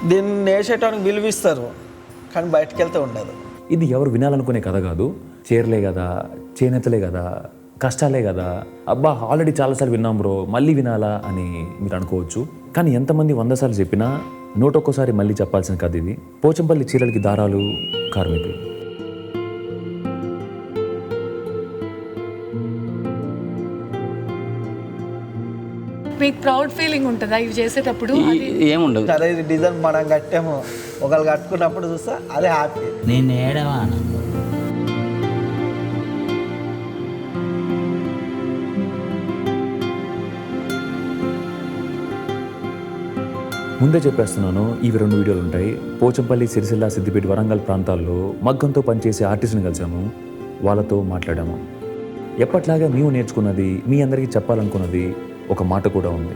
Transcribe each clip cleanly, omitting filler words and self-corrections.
దీన్ని వేసేటానికి విలువిస్తారు కానీ బయటకు వెళ్తే ఉండదు. ఇది ఎవరు వినాలనుకునే కథ కాదు. చేరలే కదా, చేనేతలే కదా, కష్టాలే కదా, అబ్బా ఆల్రెడీ చాలాసార్లు విన్నాం బ్రో మళ్ళీ వినాలా అని మీరు అనుకోవచ్చు. కానీ ఎంతమంది 100 సార్లు చెప్పినా 101 మళ్ళీ చెప్పాల్సిన కథ ఇది. పోచంపల్లి చీరలకి దారాలు కార్మికులు. మీకు ప్రౌడ్ ఫీలింగ్ ఉంటుందా ఇవి చేసేటప్పుడు? ఏముండదు. అదే డిజైన్ మనం కట్టాము, ఒకళ్ళు కట్టుకున్నప్పుడు చూస్తా అదే హ్యాపీ. నేను ఏడవాను. ముందే చెప్పేస్తున్నాను, ఇవి 2 వీడియోలు ఉంటాయి. పోచంపల్లి, సిరిసిల్ల, సిద్దిపేట, వరంగల్ ప్రాంతాల్లో మగ్గంతో పనిచేసే ఆర్టిస్ట్ని కలిసాము, వాళ్ళతో మాట్లాడాము. ఎప్పట్లాగా మేము నేర్చుకున్నది, మీ అందరికీ చెప్పాలనుకున్నది ఒక మాట కూడా ఉంది.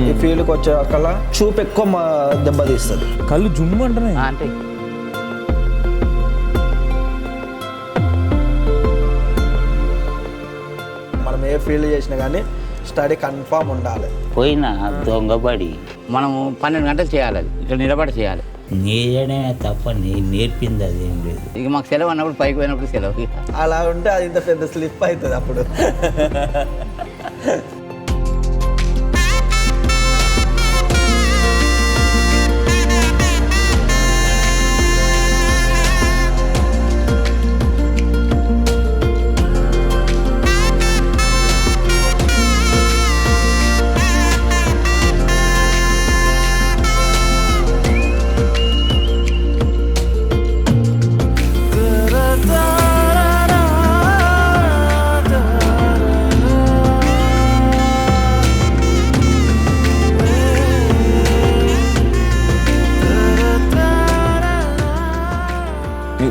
ఈ ఫీల్డ్కి వచ్చేకల్లా చూపు ఎక్కువ దెబ్బతీస్తుంది. కళ్ళు జుమ్ము అంటున్నాయి. అంటే మనం ఏ ఫీల్డ్ చేసినా కానీ స్టడీ కన్ఫామ్ ఉండాలి. పోయినా దొంగబడి మనము 12 గంటలు చేయాలి, అది ఇట్లా నిలబడి చేయాలి. నేనే తప్ప నేను నేర్పింది అదేం లేదు. ఇక మాకు సెలవు అన్నప్పుడు పైకి పోయినప్పుడు సెలవు. అలా ఉంటే అది ఇంత పెద్ద స్లిప్ అవుతుంది అప్పుడు.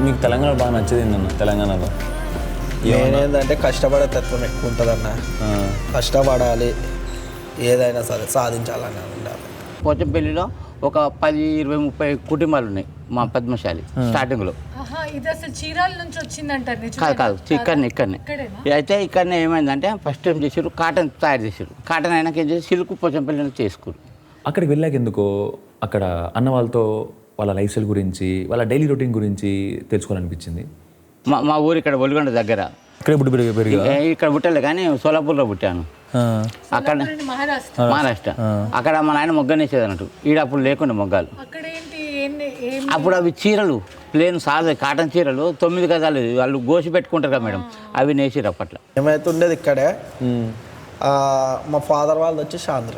మీకు తెలంగాణ బాగా నచ్చేది ఏంటన్న? తెలంగాణలో నేనేంటంటే కష్టపడే తత్వం ఎక్కువ ఉంటుందన్న. కష్టపడాలి, ఏదైనా సరే సాధించాలని ఉండాలి. పోచంపల్లిలో ఒక 10, 20, 30 కుటుంబాలు ఉన్నాయి మా పద్మశాలి స్టార్టింగ్లో. ఇది అసలు చీరాల నుంచి వచ్చిందంటారు? కాదు ఇక్కడనే. అయితే ఇక్కడనే ఏమైందంటే ఫస్ట్ ఏం చేసారు, కాటన్ తయారు చేసారు. కాటన్ అయినాక ఏం చేసి సిల్క్ పోచంపల్లి చేసుకోరు. అక్కడికి వెళ్ళాక ఎందుకో అక్కడ అన్న వాళ్ళతో వాళ్ళ లైఫ్ స్టైల్ గురించి, వాళ్ళ డైలీ రొటీన్ గురించి తెలుసుకోవాలనిపించింది. మా ఊరు ఇక్కడ ఒలిగొండ దగ్గర. ఇక్కడ ఇక్కడ పుట్టలే కానీ సోలాపూర్లో పుట్టాను. అక్కడ మహారాష్ట్ర. అక్కడ మా నాయన మొగ్గనేసేది అన్నట్టు. ఈడ అప్పుడు లేకుండా మొగ్గాలు. అప్పుడు అవి చీరలు ప్లేన్ సాదా కాటన్ చీరలు 9 గజాలు వాళ్ళు గోసి పెట్టుకుంటారు కదా మేడం, అవి నేసిరు అప్పట్లో. ఏమైతే ఉండేది ఇక్కడే. మా ఫాదర్ వాళ్ళది వచ్చి ఆంధ్ర,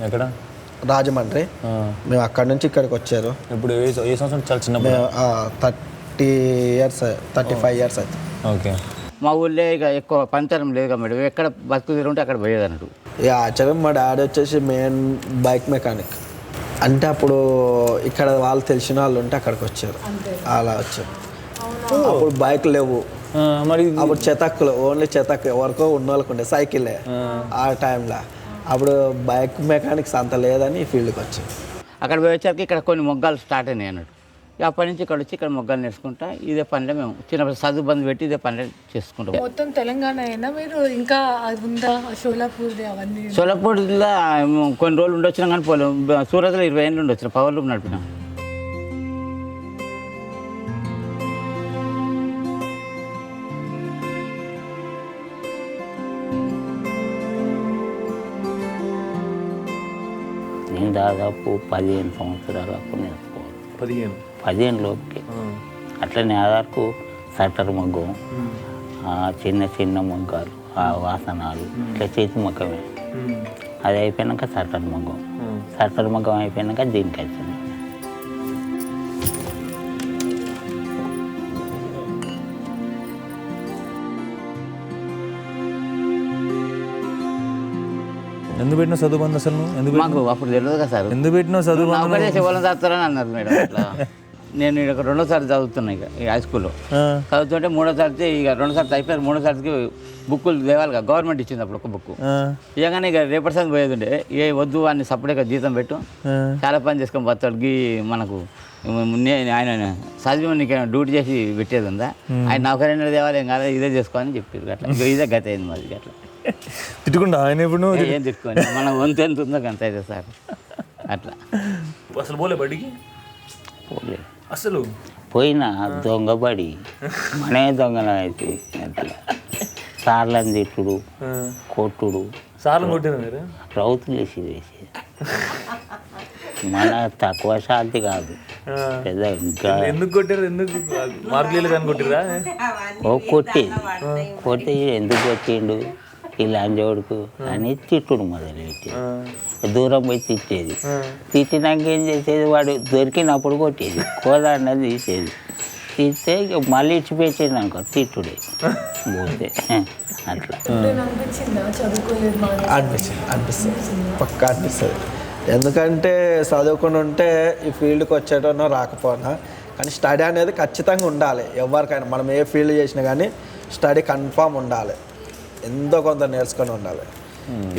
ఎక్కడ రాజమండ్రి. మేము అక్కడ నుంచి ఇక్కడికి వచ్చారు. ఇప్పుడు ఏ సంవత్సరం? చాలా చిన్న 35 ఇయర్స్ అయితే. ఓకే. మా ఊళ్ళో ఇక ఎక్కువ పంచరం లేదు కదా మేడం, ఎక్కడ బతుకు తిరుగుంటే అక్కడ పోయేది అన్నట్టు. ఇక యాక్చువల్గా మా డాడీ వచ్చేసి మెయిన్ బైక్ మెకానిక్. అంటే అప్పుడు ఇక్కడ వాళ్ళు తెలిసిన వాళ్ళు ఉంటే అక్కడికి వచ్చారు, అలా వచ్చారు. అప్పుడు బైక్ లేవు మరి, అప్పుడు చెతక్కులు, ఓన్లీ చెతక్ ఎవరికో ఉన్న వాళ్ళకు ఉండే సైకిల్లే ఆ టైంలో. అప్పుడు బైక్ మెకానిక్స్ అంత లేదని ఈ ఫీల్డ్కి వచ్చారు. అక్కడ పోయేసరికి ఇక్కడ కొన్ని మొగ్గాలు స్టార్ట్ అయినాయి అన్నట్టు. అప్పటి నుంచి ఇక్కడ వచ్చి ఇక్కడ మొగ్గాలు నేర్చుకుంటా ఇదే పనిలో మేము చిన్నప్పుడు చదువు బంద్ పెట్టి ఇదే పనిలో చేసుకుంటాం. మొత్తం తెలంగాణ అయినా మీరు ఇంకా అది ఉందా షోలాపూర్ అవన్నీ? సోలాపూర్లో కొన్ని రోజులు ఉండొచ్చినా కానీ పోలేం. సూరత్లో 20 ఏళ్ళు ఉండొచ్చిన పవర్ లూప్ నడిపినాం. నేను దాదాపు 15 సంవత్సరాల దాకా నేర్చుకోవాలి. 15 లోపుకి. అట్లనే ఆధార్కు సట్టర్ మగ్గం, చిన్న మగ్గాలు, వాసనాలు, ఇట్లా చేతి మగ్గమే. అది అయిపోయాక సట్టర్ మగ్గం అయిపోయాక దీనికి వచ్చింది. ఎందుకు పెట్టిన చదువు బంద్ అసలు? మాకు అప్పుడు తెలియదు కదా సార్. ఎందుకు పెట్టిన చదువు ఒకటే శివలం చదువుతారని అన్నారు మేడం. అట్లా నేను ఇక్కడ 2వ చదువుతున్నా ఇక ఈ హై స్కూల్లో చదువుతుంటే 3వ తరగతి ఇక 2వ తరగతి అయిపోయారు. 3వ తరగతికి బుక్కులు తేవాలిగా, గవర్నమెంట్ ఇచ్చింది అప్పుడు ఒక బుక్. ఇకగానే ఇక రేపటి సంది పోయేది ఉండే, ఏ వద్దు అని సపరేట్గా జీతం పెట్టు, చాలా పని చేసుకొని బతాడు. మనకు ఆయన చదివి నీకు డ్యూటీ చేసి పెట్టేది ఉందా ఆయన నౌకరైనా దేవాలి ఏం కాదు ఇదే చేసుకోని చెప్పారు అట్లా ఇదే గత అయింది మాది అట్లా తిట్టుకుంటా ఆయన ఇప్పుడు ఏం తిట్టుకోండి మన వంతు ఎంత ఉందో అంత అయితే సార్ అట్లా అసలు పోలే బడికి పోలే అసలు పోయినా దొంగబడి మనే దొంగలం అయితే అట్లా సార్లను తిట్టుడు కొట్టుడు సార్లు కొట్టారు మీరు రౌతులు వేసి మన తక్కువ శాంతి కాదు పెద్ద ఇంకా ఎందుకు కొట్టారు ఎందుకు మార్కులు కానీ కొట్టిరా ఓ కొట్టి ఎందుకు కొట్టిండు ఇలా అంజోడుకు అని తిట్టుడు మొదలెట్టి దూరం పోయి తిట్టేది తిట్టినాక ఏం చేసేది వాడు దొరికినప్పుడు కొట్టేది కోదాన్నది తీసేది తీస్తే ఇక మళ్ళీ ఇచ్చిపెట్టేది అనుకో తిట్టుడే పోతే అట్లా అనిపిస్తుంది పక్కా అనిపిస్తుంది. ఎందుకంటే చదువుకుని ఉంటే ఈ ఫీల్డ్కి వచ్చేటోనో రాకపోయినా కానీ స్టడీ అనేది ఖచ్చితంగా ఉండాలి. ఎవరికైనా మనం ఏ ఫీల్డ్ చేసినా కానీ స్టడీ కన్ఫామ్ ఉండాలి. ఎంతో కొంత నేర్చుకొని ఉండాలి.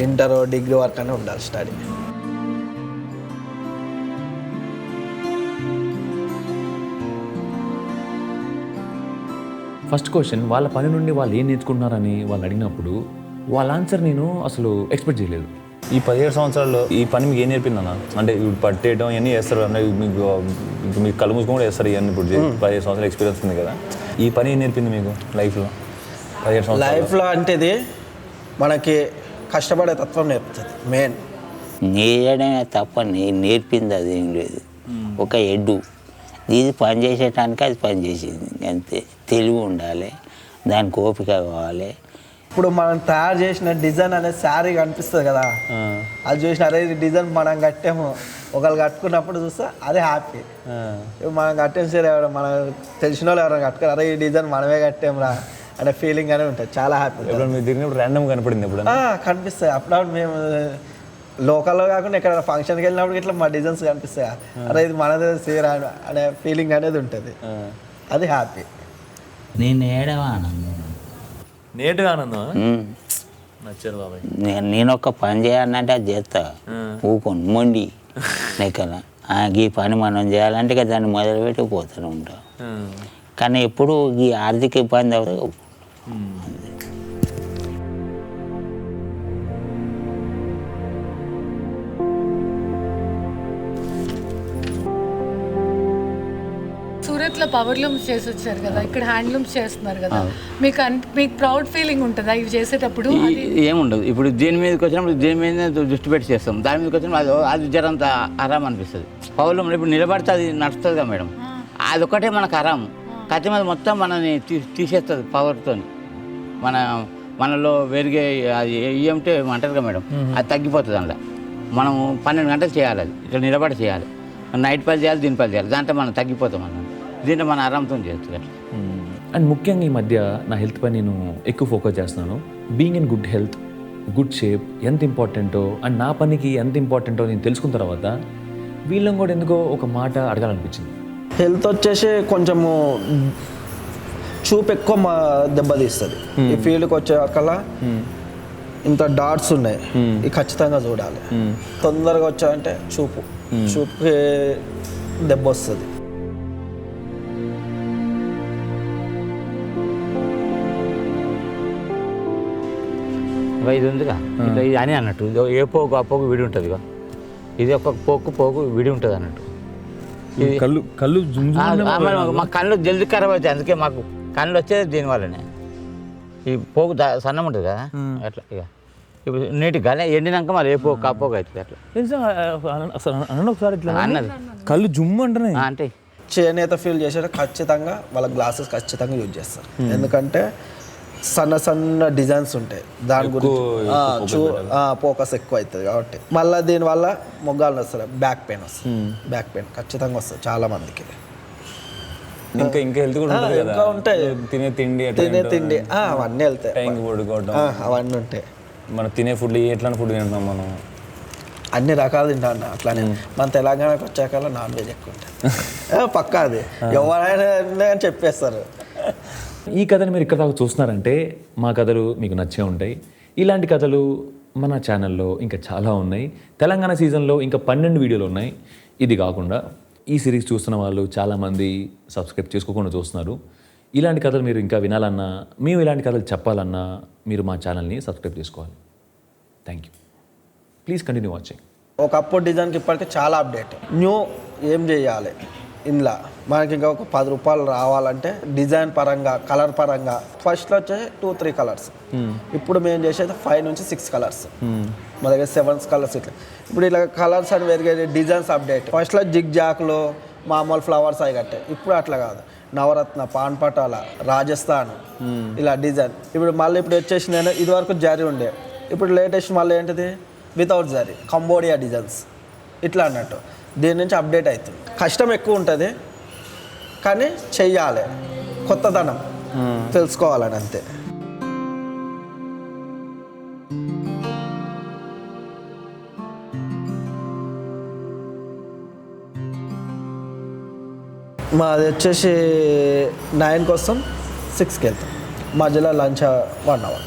ఇంటర్ డిగ్రీ వరకు అయినా ఉండాలి స్టడీ. ఫస్ట్ క్వశ్చన్ వాళ్ళ పని నుండి వాళ్ళు ఏం నేర్చుకుంటున్నారని వాళ్ళు అడిగినప్పుడు వాళ్ళ ఆన్సర్ నేను అసలు ఎక్స్పెక్ట్ చేయలేదు. ఈ 17 సంవత్సరాల్లో ఈ పని మీకు ఏం నేర్పిందన్న? అంటే ఇప్పుడు పట్టేయడం ఇవన్నీ చేస్తారు, అంటే మీకు కళ్ళు మూసుకొని కూడా చేస్తారు ఇవన్నీ. ఇప్పుడు 17 సంవత్సరాల ఎక్స్పీరియన్స్ ఉంది కదా, ఈ పని ఏం నేర్పింది మీకు లైఫ్లో? 17 సంవత్సరాలు లైఫ్లో అంటే ఇది మనకి కష్టపడే తత్వం నేర్పుతుంది మెయిన్. నేర్చడమే తప్ప నేను నేర్పింది అదేం లేదు. ఒక ఎడ్డు ఇది పని చేసేటానికి అది పని చేసింది అంతే. తెలివి ఉండాలి, దానికి ఓపిక కావాలి. ఇప్పుడు మనం తయారు చేసిన డిజైన్ అనేది శారీ కనిపిస్తుంది కదా, అది చూసిన అరే ఈ డిజైన్ మనం కట్టాము ఒకళ్ళు కట్టుకున్నప్పుడు చూస్తే అదే హ్యాపీ. మనం కట్టాం సరే మనం తెలిసిన వాళ్ళు ఎవరైనా కట్టుకోరు, అరే ఈ డిజైన్ మనమే కట్టాం రా అనే ఫీలింగ్ అనేది ఉంటుంది. చాలా హ్యాపీ. మీరు తిరిగినప్పుడు ర్యాండమ్ కనపడింది ఎప్పుడు? కనిపిస్తాయి. అప్పుడప్పుడు మేము లోకల్లో కాకుండా ఎక్కడ ఫంక్షన్కి వెళ్ళినప్పుడు ఇట్లా మా డిజైన్స్ కనిపిస్తాయి, అరే ఇది మనదే సేర్ అనే ఫీలింగ్ అనేది ఉంటుంది. అది హ్యాపీ. నేను ఏడవా ఆనందం, నేటుగా ఆనందం నచ్చారు బాబాయ్. నేను ఒక పని చేయాలంటే అది చేస్తా ఊకొని మొండి లెక్కన. ఈ పని మనం చేయాలంటే ఇక దాన్ని మొదలుపెట్టి పోతూనే ఉంటాం. కానీ ఎప్పుడు ఈ ఆర్థిక ఇబ్బంది అవుతుంది. సూరత్లో పవర్ లూమ్స్ చేసి వచ్చారు కదా, ఇక్కడ హ్యాండ్లూమ్స్ చేస్తున్నారు కదా, మీకు ప్రౌడ్ ఫీలింగ్ ఉంటుందా ఇవి చేసేటప్పుడు? ఏముండదు. ఇప్పుడు దీని మీదకి వచ్చినప్పుడు దీని మీద దృష్టి పెట్టి చేస్తాం, దాని మీదకి వచ్చినప్పుడు అది జరంత ఆరాం అనిపిస్తుంది. పవర్లో ఇప్పుడు నిలబడితే అది నడుస్తుంది కదా మేడం, అదొకటే మనకు ఆరాము. కత్తి మీద మొత్తం మనని తీసేస్తుంది పవర్తో. మనలో వేరుగా అది ఏమంటే అంటారు కదా మేడం, అది తగ్గిపోతుంది. అందులో మనం 12 గంటలు చేయాలి, అది ఇట్లా నిలబడి చేయాలి. నైట్ పని చేయాలి, దీని పని చేయాలి, దాంట్లో మనం తగ్గిపోతాం. మనం దీంట్లో మన ఆరాంతో చేస్తుంది అట్లా. అండ్ ముఖ్యంగా ఈ మధ్య నా హెల్త్ పై నేను ఎక్కువ ఫోకస్ చేస్తున్నాను. Being in good health, good shape ఎంత ఇంపార్టెంటో అండ్ నా పనికి ఎంత ఇంపార్టెంటో నేను తెలుసుకున్న తర్వాత వీళ్ళని కూడా ఎందుకో ఒక మాట అడగాలనిపించింది. హెల్త్ వచ్చేసి కొంచెము చూపు ఎక్కువ దెబ్బతీస్తుంది. ఈ ఫీల్డ్కి వచ్చేకల్లా ఇంత డాట్స్ ఉన్నాయి, ఇవి ఖచ్చితంగా చూడాలి. తొందరగా వచ్చాయంటే చూపుకి దెబ్బ వస్తుంది. ఇది ఉందిగా ఇట్లా ఇది అని అన్నట్టు, ఏ పోకు ఆ పోకు విడి ఉంటుంది. ఇది ఒక పోకు విడి ఉంటుంది అన్నట్టు. కళ్ళు మా కళ్ళు జల్దీ ఖరాబ్ అవుతాయి, అందుకే మాకు కళ్ళు వచ్చేది దీనివల్లనే. ఈ పోకు సన్నం ఉంటుంది కదా అట్లా. ఇక ఇప్పుడు నీటి గాలి ఎండినాక మరి ఏ పోకు ఆ పోకు అవుతుంది అట్లా. ఒకసారి ఇట్లా అన్నది కళ్ళు జుమ్ము అంటున్నాయి. అంటే చేనేత ఫీల్ చేసేట ఖచ్చితంగా వాళ్ళ గ్లాసెస్ ఖచ్చితంగా యూజ్ చేస్తారు. ఎందుకంటే సన్న డిజైన్స్ ఉంటాయి, దాని గురించి ఫోకస్ ఎక్కువ అవుతుంది కాబట్టి. మళ్ళీ దీనివల్ల మొగ్గాలు వస్తాయి, బ్యాక్ పెయిన్ వస్తుంది. బ్యాక్ పెయిన్ ఖచ్చితంగా వస్తుంది చాలా మందికి. ఇంకా హెల్త్ కూడా ఉంటుంది కదా, ఇంకా ఉంటాయి. తినే తిండి అవన్నీ వెళ్తాయి, టైంకి పడుకోవడం అవన్నీ ఉంటాయి. మనం తినే ఫుడ్ ఎట్లాంటి ఫుడ్ తింటున్నాం మనం? అన్ని రకాలు తింటాం అట్లానే. మన తెలంగాణకు వచ్చాక నాన్ వెజ్ ఎక్కువ ఉంటుంది పక్కా. అది ఎవరైనా చెప్పేస్తారు. ఈ కథని మీరు ఇక్కడ దాకా చూస్తున్నారంటే మా కథలు మీకు నచ్చే ఉంటాయి. ఇలాంటి కథలు మన ఛానల్లో ఇంకా చాలా ఉన్నాయి. తెలంగాణ సీజన్లో ఇంకా 12 వీడియోలు ఉన్నాయి. ఇది కాకుండా ఈ సిరీస్ చూస్తున్న వాళ్ళు చాలామంది సబ్స్క్రైబ్ చేసుకోకుండా చూస్తున్నారు. ఇలాంటి కథలు మీరు ఇంకా వినాలన్నా, మేము ఇలాంటి కథలు చెప్పాలన్నా మీరు మా ఛానల్ని సబ్స్క్రైబ్ చేసుకోవాలి. Thank you. Please continue watching. ఒకప్పుడు డిజైన్కి ఇప్పటికి చాలా అప్డేట్. న్యూ ఏం చేయాలి ఇందులో మనకి ఇంకా ఒక 10 రూపాయలు రావాలంటే డిజైన్ పరంగా, కలర్ పరంగా ఫస్ట్లో వచ్చేసి 2-3 కలర్స్. ఇప్పుడు మేము చేసేది 5 నుంచి 6 కలర్స్, మా దగ్గర 7 కలర్స్. ఇట్లా ఇప్పుడు ఇట్లా కలర్స్ అని పెరిగేది, డిజైన్స్ అప్డేట్. ఫస్ట్లో జిగ్ జాక్లు, మామూలు ఫ్లవర్స్ అవి కట్టే. ఇప్పుడు అట్లా కాదు, నవరత్న, పాన్ పటాల, రాజస్థాన్ ఇలా డిజైన్. ఇప్పుడు వచ్చేసి నేను ఇది వరకు జరీ ఉండే, ఇప్పుడు లేటెస్ట్ మళ్ళీ ఏంటిది వితౌట్ జరీ, కంబోడియా డిజైన్స్ ఇట్లా అన్నట్టు. దీని నుంచి అప్డేట్ అవుతుంది. కష్టం ఎక్కువ ఉంటుంది కానీ చెయ్యాలి, కొత్తదనం తెలుసుకోవాలని అంతే. మాది వచ్చేసి 9 కోసం 6కి వెళ్తాం, మధ్యలో లంచ్ 1 అవర్,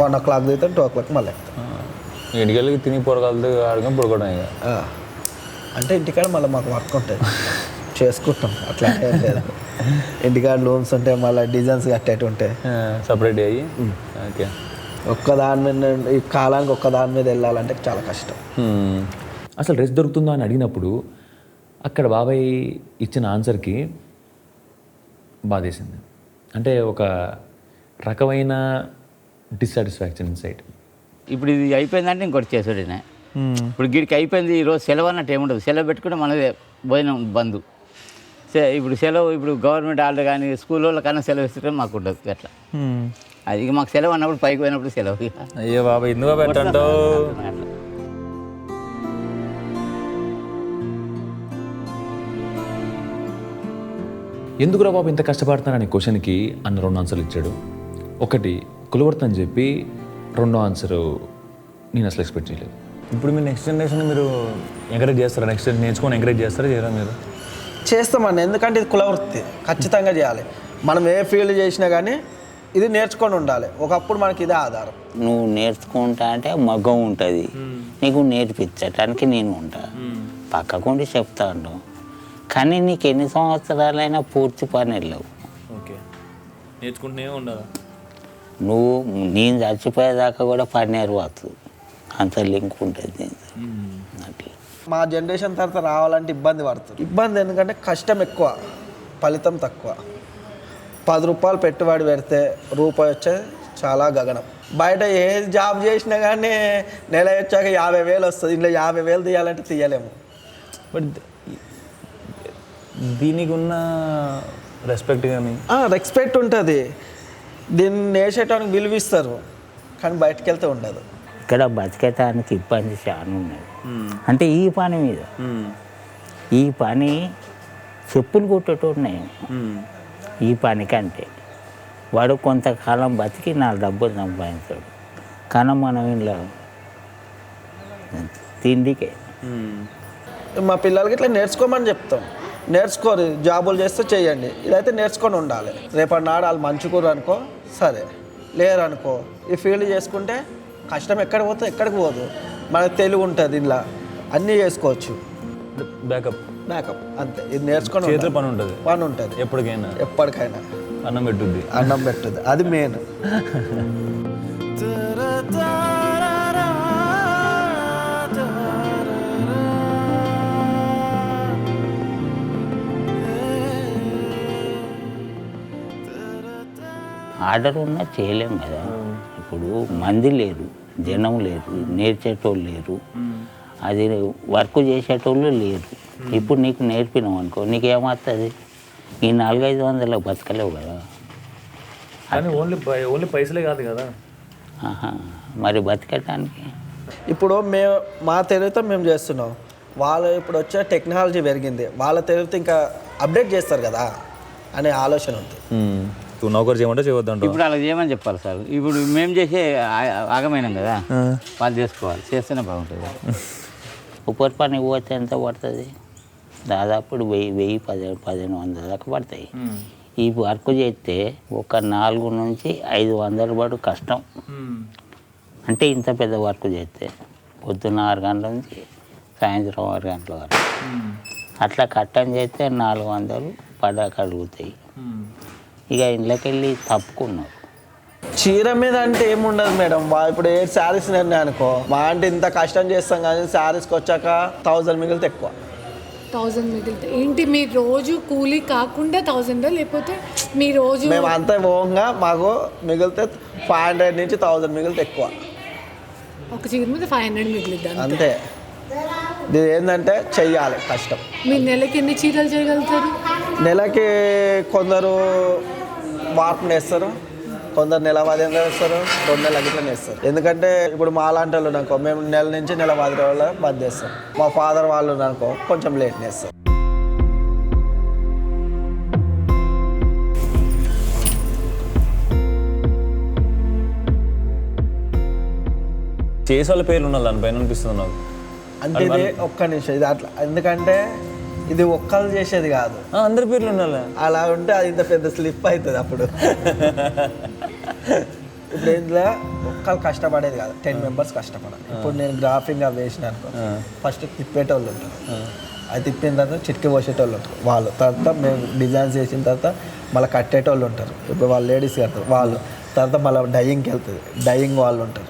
1 o'clock దిగుతాం, 2 o'clock మళ్ళీ వెళ్తాం. ఇంటికెళ్ళి తిని పొరగలతో ఆడుకొని పడుకోవడం. ఇక అంటే ఇంటికాడ మళ్ళీ మాకు వర్క్ ఉంటుంది, చేసుకుంటాం. అట్లా ఏం లేదు. ఇంటికాడ రూమ్స్ ఉంటాయి, మళ్ళీ డిజైన్స్ కట్టేటి ఉంటాయి, సపరేట్ అయ్యి. ఓకే. ఒక్కదాని మీద ఈ కాలానికి ఒక్కదాని మీద వెళ్ళాలంటే చాలా కష్టం. అసలు రెస్ట్ దొరుకుతుందా అని అడిగినప్పుడు అక్కడ బాబాయ్ ఇచ్చిన ఆన్సర్కి బాధేసింది. అంటే ఒక రకమైన డిస్సాటిస్ఫాక్షన్ ఇన్సైట్. ఇప్పుడు ఇది అయిపోయిందంటే ఇంకోటి చేసుడే. ఇప్పుడు గిడికి అయిపోయింది, ఈరోజు సెలవు అన్నట్టు ఏముండదు. సెలవు పెట్టుకుంటే మనదే భోజనం బంద్. ఇప్పుడు సెలవు, ఇప్పుడు గవర్నమెంట్ హాలిడే కానీ స్కూల్ వాళ్ళకన్నా సెలవు ఇస్తుంటే మాకు ఉండదు. అట్లా అది ఇక మాకు సెలవు అన్నప్పుడు పైకి పోయినప్పుడు సెలవు. అయ్యో బాబా, ఎందుకు పెట్టంటో. ఎందుకురా బాబు ఇంత కష్టపడతానని క్వశ్చన్కి అన్న 2 ఆన్సర్లు ఇచ్చాడు. ఒకటి కులవర్త్ అని చెప్పి, 2వ ఆన్సరు నేను అసలు ఎక్స్పెక్ట్ చేయలేదు. ఇప్పుడు మీరు నెక్స్ట్ జనరేషన్ మీరు ఎంకరేజ్ చేస్తారా? నెక్స్ట్ నేర్చుకొని ఎంకరేజ్ చేస్తారా చేయరా? మీరు చేస్తామండి, ఎందుకంటే ఇది కులవృత్తి, ఖచ్చితంగా చేయాలి. మనం ఏ ఫీల్డ్ చేసినా కానీ ఇది నేర్చుకొని ఉండాలి. ఒకప్పుడు మనకి ఇదే ఆధారం. నువ్వు నేర్చుకుంటా అంటే మగ్గం ఉంటుంది, నీకు నేర్పించటానికి నేను ఉంటా, పక్కకుండి చెప్తాను. కానీ నీకు ఎన్ని సంవత్సరాలైనా పూర్తి పని వెళ్ళవు. ఓకే, నేర్చుకుంటూనే ఉండాలి. నువ్వు నేను చచ్చిపోయేదాకా కూడా పని నేర్వచ్చు, అంత లింక్ ఉంటుంది అట్లా. మా జనరేషన్ తర్వాత రావాలంటే ఇబ్బంది పడుతుంది. ఇబ్బంది ఎందుకంటే కష్టం ఎక్కువ, ఫలితం తక్కువ. 10 రూపాయలు పెట్టుబడి పెడితే రూపాయి వచ్చేది చాలా గగనం. బయట ఏ జాబ్ చేసినా కానీ నెల వచ్చాక 50,000 వస్తుంది. ఇంట్లో 50,000 తీయాలంటే తీయలేము. బట్ దీనికి ఉన్న రెస్పెక్ట్ కానీ రెస్పెక్ట్ ఉంటుంది, దీన్ని వేసేటానికి విలువిస్తారు, కానీ బయటకు వెళ్తే ఉండదు. ఇక్కడ బతికేటానికి ఇబ్బంది చాలా ఉన్నది. అంటే ఈ పని మీద, ఈ పని చెప్పులు కుట్టేటోన్నాయి. ఈ పని కంటే వాడు కొంతకాలం బతికి 4 డబ్బులు సంపాదించాడు. కానీ మనం ఇంట్లో తిండికే. మా పిల్లలకి ఇట్లా నేర్చుకోమని చెప్తాం. నేర్చుకోరు, జాబులు చేస్తే చేయండి. ఇదైతే నేర్చుకొని ఉండాలి. రేపటి నాడు వాళ్ళు మంచుకోరు అనుకో సరే, లేరు అనుకో ఈ ఫీల్డ్ చేసుకుంటే కష్టం ఎక్కడ పోతే ఎక్కడికి పోదు. మనకు తెలివి ఉంటుంది, ఇలా అన్నీ చేసుకోవచ్చు. బ్యాకప్ అంతే. ఇది నేర్చుకొని చేతిలో పని ఉంటుంది ఎప్పటికైనా అన్నం పెట్టుద్ది, అది మెయిన్. ఆర్డర్ ఉన్నా చేయలేం కదా. ఇప్పుడు మంది లేరు, జనం లేరు, నేర్చేటోళ్ళు లేరు, అది వర్క్ చేసేటోళ్ళు లేరు. ఇప్పుడు నీకు నేర్పినాం అనుకో, నీకేమవుతుంది? ఈ 400-500 బతకలేవు కదా. కానీ ఓన్లీ పైసలే కాదు కదా. మరి బతకటానికి ఇప్పుడు మా తెలివితో మేము చేస్తున్నాం. వాళ్ళు ఇప్పుడు వచ్చే టెక్నాలజీ పెరిగింది, వాళ్ళ తెలివితో ఇంకా అప్డేట్ చేస్తారు కదా అనే ఆలోచన ఉంది. నౌకరు చేయమంటే చేయవద్దంట. ఇప్పుడు అలా చేయమని చెప్పాలి సార్. ఇప్పుడు మేము చేసే ఆగమైనాం కదా, వాళ్ళు చేసుకోవాలి, చేస్తేనే బాగుంటుంది. ఉపరి పని పోతే ఎంత పడుతుంది? దాదాపు 1000-1500 దాకా పడతాయి. ఈ వర్క్ చేస్తే ఒక 4 నుంచి 500 పడు కష్టం. అంటే ఇంత పెద్ద వర్క్ చేస్తే పొద్దున్న 6 గంటల నుంచి సాయంత్రం 6 గంటల వరకు అట్లా కట్టం చేస్తే 400 పడాక అడుగుతాయి. ఇక ఇంట్లోకి వెళ్ళి తప్పుకున్నారు. చీర మీద అంటే ఏముండదు మేడం. ఇప్పుడు ఏ శారీస్ అనుకో, మా అంటే ఇంత కష్టం చేస్తాం కానీ శారీస్కి వచ్చాక 1000 మిగిలితే ఎక్కువ. 1000 మిగిలితే ఏంటి మీ రోజు కూలీ కాకుండా 1000 లేకపోతే మీ రోజు? మేము అంతా పోగా మాకు మిగిలితే 500 నుంచి 1000 మిగిలితే ఎక్కువ. ఒక చీర మీద 500 మిగిలిద్దాం అంతే. ఇది ఏంటంటే చెయ్యాలి కష్టం. మీరు నెలకి ఎన్ని చీరలు చేయగలుగుతారు? నెలకి కొందరు వార్పు నేస్తారు, కొందరు నెల 10 వేస్తారు, 2 నెలల గిట్ల నేస్తారు. ఎందుకంటే ఇప్పుడు మా లాంటి వాళ్ళు అనుకో, మేము నెల నుంచి నెల 10 రోజుల బంద్ చేస్తాం. మా ఫాదర్ వాళ్ళు అనుకో కొంచెం లేట్ నేస్తారు. చేసే వాళ్ళ పేర్లు ఉన్నారు దానిపైన అనిపిస్తుంది నాకు. అంటే ఇది ఒక్క నిమిషం, ఇది అట్లా ఎందుకంటే ఇది ఒక్కరు చేసేది కాదు, అందరి పేర్లు ఉండాలి. అలా ఉంటే అది ఇంత పెద్ద స్లిప్ అవుతుంది అప్పుడు. ఇప్పుడు ఇందులో ఒక్కరు కష్టపడేది కాదు, 10 మెంబర్స్ కష్టపడాలి. ఇప్పుడు నేను గ్రాఫింగ్గా వేసిన అనుకో, ఫస్ట్ తిప్పేటోళ్ళు ఉంటారు, అది తిప్పిన తర్వాత చిట్కి పోసేటోళ్ళు ఉంటారు వాళ్ళు, తర్వాత మేము డిజైన్స్ చేసిన తర్వాత మళ్ళీ కట్టేటోళ్ళు ఉంటారు. ఇప్పుడు వాళ్ళు లేడీస్ కడతారు వాళ్ళు, తర్వాత మళ్ళీ డైయింగ్కి వెళ్తుంది, డైయింగ్ వాళ్ళు ఉంటారు,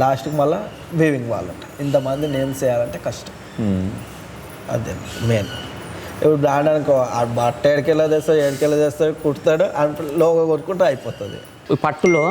లాస్ట్కి మళ్ళీ వీవింగ్ వాళ్ళు ఉంటారు. ఇంతమంది నేమ్స్ చేయాలంటే కష్టం. అదే మెయిన్. ఇప్పుడు బ్రాండ్ అనుకో, ఆ బట్ట ఎడికెళ్ళ తెస్తాడు, ఎడికెళ్ళ తెస్తాడు, కుడతాడు, లోగా కొట్టుకుంటే అయిపోతుంది. పట్టులో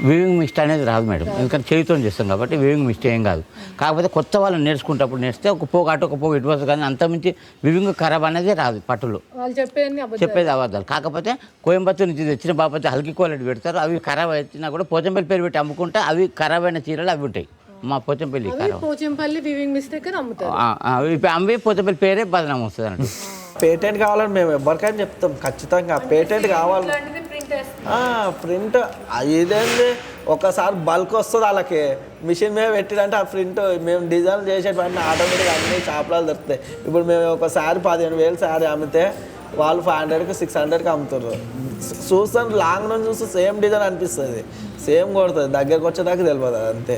వీవింగ్ మిస్టేక్ అనేది రాదు మేడం, ఎందుకంటే చేతితో చేస్తాం కాబట్టి వీవింగ్ మిస్టేక్ ఏం కాదు. కాకపోతే కొత్త వాళ్ళు నేర్చుకుంటప్పుడు నేర్స్తే ఒక పోగు అటు ఒక పోగు ఇటు వస్తుంది, కానీ అంతమించి వీవింగ్ ఖరాబ్ అనేది రాదు పట్టులో. చెప్పేది అబద్ధాలు. కాకపోతే కోయంబత్తూరు నుంచి తెచ్చిన బాపతి హల్కీ క్వాలిటీ పెడతారు, అవి ఖరాబ్ వచ్చినా కూడా పోచంపల్లి పేరు పెట్టి అమ్ముకుంటే అవి ఖరాబ్ అయిన చీరలు అవి ఉంటాయి. మా పోచంపల్లి పోచంపల్లి వీవింగ్ మిస్టేక్ అమ్ముతారు, అమ్మే పోచంపల్లి పేరే బదనాం వస్తుంది అన్నట్టు. పేటెంట్ కావాలని మేము ఎవరికైనా చెప్తాం, ఖచ్చితంగా పేటెంట్ కావాలి. ప్రింట్ ఇదేంది, ఒకసారి బల్క్ వస్తుంది వాళ్ళకి, మిషన్ మీద పెట్టినంటే ఆ ప్రింట్ మేము డిజైన్ చేసేటువంటి ఆటోమేటిక్గా అన్ని షాపులలో దొరుకుతాయి. ఇప్పుడు మేము ఒకసారి 15,000 శారీ అమ్మితే వాళ్ళు 500కి 600కి అమ్ముతారు. చూస్తాను లాంగ్ నుంచి చూస్తే సేమ్ డిజైన్ అనిపిస్తుంది, సేమ్ కొడుతుంది, దగ్గరకు వచ్చేదాకా తెలియదు. అంతే.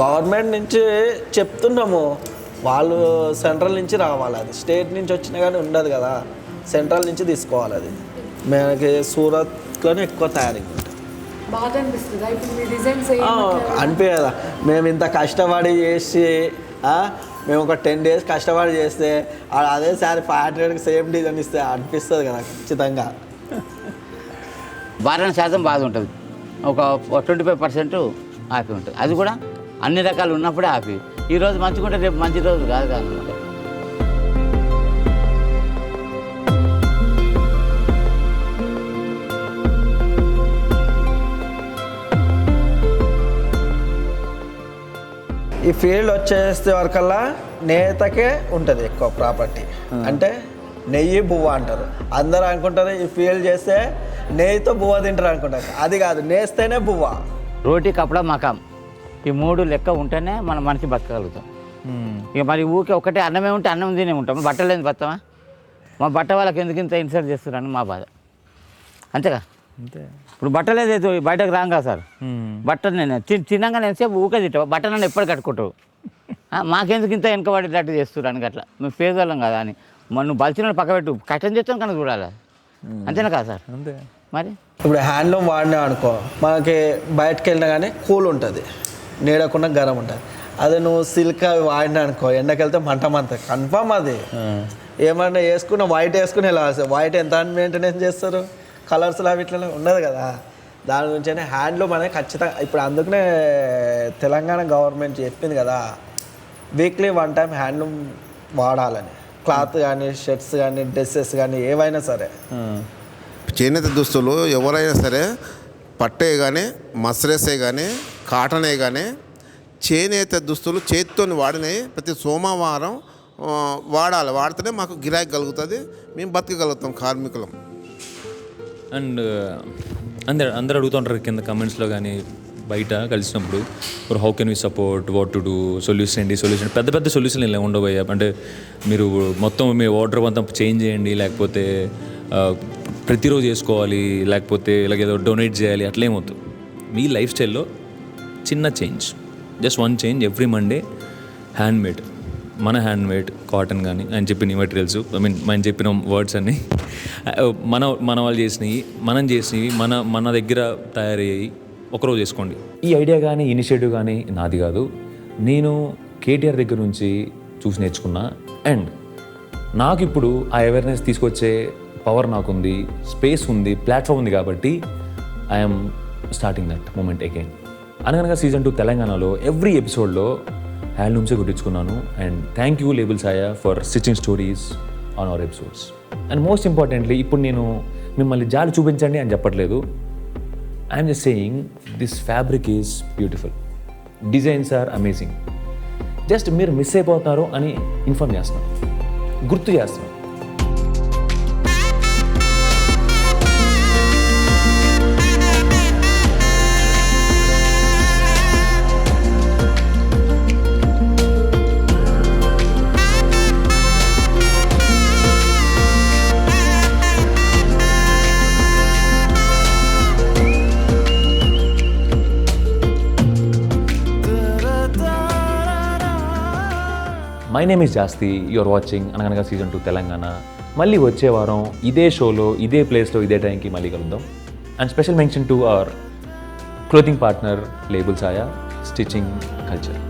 గవర్నమెంట్ నుంచి చెప్తున్నాము, వాళ్ళు సెంట్రల్ నుంచి రావాలి, అది స్టేట్ నుంచి వచ్చినా కానీ ఉండదు కదా, సెంట్రల్ నుంచి తీసుకోవాలి. అది మనకి సూరత్లోనే ఎక్కువ తయారీ ఉంటుంది. అనిపించదా మేము ఇంత కష్టపడి చేసి, మేము ఒక 10 days కష్టపడి చేస్తే అదే సారి 500కి సేమ్ డిజైన్ ఇస్తే అనిపిస్తుంది కదా ఖచ్చితంగా. 12% బాధ ఉంటుంది, ఒక 25% హ్యాపీ ఉంటుంది. అది కూడా అన్ని రకాలు ఉన్నప్పుడే హ్యాపీ. ఈరోజు మంచిగా రేపు మంచి రోజు కాదు కాదనమాట. ఈ ఫీల్డ్ వచ్చేస్తే వరకల్లా నేతకే ఉంటుంది ఎక్కువ ప్రాపర్టీ. అంటే నెయ్యి బువ్వ అంటారు, అందరూ అనుకుంటారు ఈ ఫీల్డ్ చేస్తే నెయ్యితో బువ్వ తింటారు అనుకుంటారు, అది కాదు, నేస్తేనే బువ్వ. రోటీ కపడా మకాం ఈ 3 లెక్క ఉంటేనే మన మనిషి బతకగలుగుతాం. ఇక మరి ఊరికే ఒకటే అన్నమే ఉంటే అన్నం తినే ఉంటాం, బట్టలు ఎందుకు బతామా? మా బట్ట వాళ్ళకి ఎందుకు ఇంత ఇన్సల్ట్ చేస్తున్నారని మా బాధ, అంతేగా. అంతే. ఇప్పుడు బట్టలేదు బయటకు రాంగా సార్, బట్టలు నేను తిన్నాగా నేను సేపు ఊకే తింటావు, బట్ట నన్ను ఎప్పుడు కట్టుకుంటావు, మాకెందుకు ఇంత వెనకబడేటట్టు చేస్తున్నాను అట్లా, మేము పేదవాళ్ళం కదా అని. మనం బలిచిన పక్క పెట్టు, కష్టం చేస్తాం కనుక చూడాలి, అంతేనా కదా సార్? అంతే. మరి ఇప్పుడు హ్యాండ్లూమ్ వాడినా అనుకో, మనకి బయటకు వెళ్ళినా కానీ కూల్ ఉంటుంది, నీడకుండా గరం ఉంటుంది. అదే నువ్వు సిల్క్ అవి వాడినా అనుకో, ఎండకెళ్తే మంట కన్ఫామ్. అది ఏమన్నా వేసుకున్న వైట్ వేసుకుని ఎలా వైట్ ఎంత మెయింటెనెన్స్ చేస్తారు, కలర్స్లో అవి ఇట్లా ఉండదు కదా. దాని గురించి హ్యాండ్లూమ్ అనేది ఖచ్చితంగా. ఇప్పుడు అందుకనే తెలంగాణ గవర్నమెంట్ చెప్పింది కదా, వీక్లీ 1 time హ్యాండ్లూమ్ వాడాలని. క్లాత్ కానీ, షర్ట్స్ కానీ, డ్రెస్సెస్ కానీ ఏవైనా సరే. చేనేత దుస్తులు ఎవరైనా సరే, పట్టే కానీ, మస్రెసే కానీ, కాటనే కానీ, చేనేత దుస్తులు చేతితో వాడినవి ప్రతి సోమవారం వాడాలి. వాడితేనే మాకు గిరాకీ కలుగుతుంది, మేము బతకగలుగుతాం కార్మికులం. అండ్ అందరు అడుగుతుంటారు కింద కమెంట్స్లో కానీ బయట కలిసినప్పుడు, how can we support, what to do, solution పెద్ద పెద్ద సొల్యూషన్ ఇలా ఉండబోయా అంటే మీరు మొత్తం మీ వాటర్ అంతా చేంజ్ చేయండి, లేకపోతే ప్రతిరోజు చేసుకోవాలి, లేకపోతే ఇలాగేదో డొనేట్ చేయాలి, అట్లేమవుతుంది. మీ లైఫ్ స్టైల్లో చిన్న change, just 1 change, every Monday hand made మన హ్యాండ్మేడ్ కాటన్ కానీ ఆయన చెప్పిన మెటీరియల్స్ మనం చెప్పిన వర్డ్స్ అన్నీ మన వాళ్ళు చేసినవి మనం చేసినవి మన దగ్గర తయారయ్యాయి ఒకరోజు చేసుకోండి. ఈ ఐడియా కానీ ఇనిషియేటివ్ కానీ నాది కాదు, నేను కేటీఆర్ దగ్గర నుంచి చూసి నేర్చుకున్నా. అండ్ నాకు ఇప్పుడు ఆ అవేర్నెస్ తీసుకొచ్చే పవర్ నాకుంది, స్పేస్ ఉంది, ప్లాట్ఫామ్ ఉంది కాబట్టి I'm starting that moment again. Anaganaga season 2 తెలంగాణలో ఎవ్రీ ఎపిసోడ్లో హ్యాండ్లూమ్సే కుట్టించుకున్నాను. And thank you label Saaya for stitching stories on our episodes. And most importantly ఇప్పుడు నేను మిమ్మల్ని జాలి చూపించండి అని చెప్పట్లేదు. I'm just saying this fabric is beautiful, designs are amazing. Just మీరు మిస్ అయిపోతారు అని ఇన్ఫార్మ్ చేస్తున్నాను, గుర్తు చేస్తున్నాను. My name is Jasti, you're watching Anaganaga season 2 Telangana. మళ్ళీ వచ్చే వారం ఇదే షోలో ఇదే ప్లేస్లో ఇదే టైంకి మళ్ళీ కలుద్దాం. And special mention to our clothing partner label Saaya, stitching culture.